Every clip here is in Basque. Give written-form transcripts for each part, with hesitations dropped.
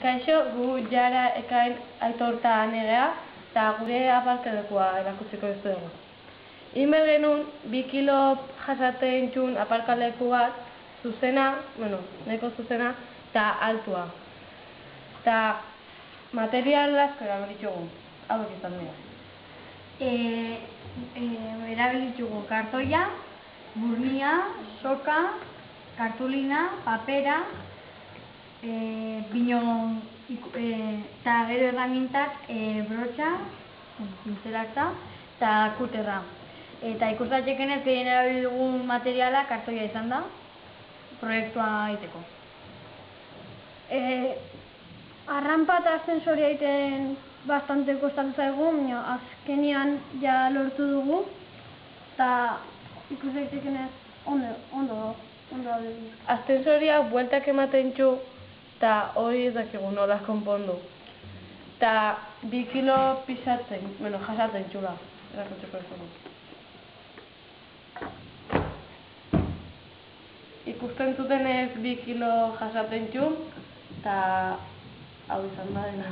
Kaixo, gu jara ekain aitorta negea, eta gure aparkalekua erakutsiko dizuegu. Inber genuen 2 kilo jasaten txun aparkaleku bat, zuzena, nahiko zuzena, eta altua. Eta material asko erabilitzugu, hauek izan dira. Erabilitzugu kartoia, burnia, soka, kartulina, papera, binon eta gero erramintak brotxa, pintzelakta eta kuterra. Eta ikustatxeken ez gehien erabili dugun materiala kartoia izan da, proiektua egiteko. Arrampa eta ascensoria egiten bastante kostatu zaigu, baina azkenian ja lortu dugu, eta ikustatxeken ez ondo daude. Ascensoria bueltak ematen txu, eta hori ez dakigu nola konpondu. Eta 2 kilo jasaten txula, erakutsiko dugu. Ikusten zutenez 2 kilo jasaten txu, eta hau izan da dena.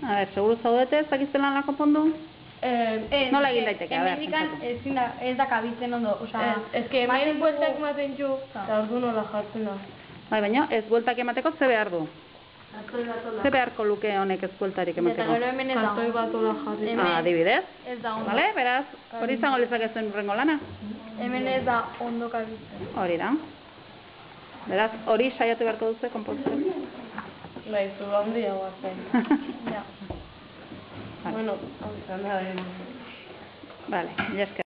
A ber, seguru zaudete ez dakiztela nola konpondu? Nola egin daiteke, a ber, Hemendikan ez da kabitzen ondo, Ez que hemen bueltak ematen txu, eta ordu nola jartzen da. Bai, baina ez bueltak emateko ze behar du? Ze beharko luke honek ez bueltarik emateko? Eta gero hemen ez da. Kartoi bat ola jarri. Adibidez? Ez da ondo. Vale, beraz, hori izango lezakezuen urrengo lana? Hemen ez da ondo kabitzen. Hori da. Beraz, hori saiatu beharko duzu konpontzen. Bai, zu handia guazen. Ja. Bueno, hau izan da dena. Vale, mila esker.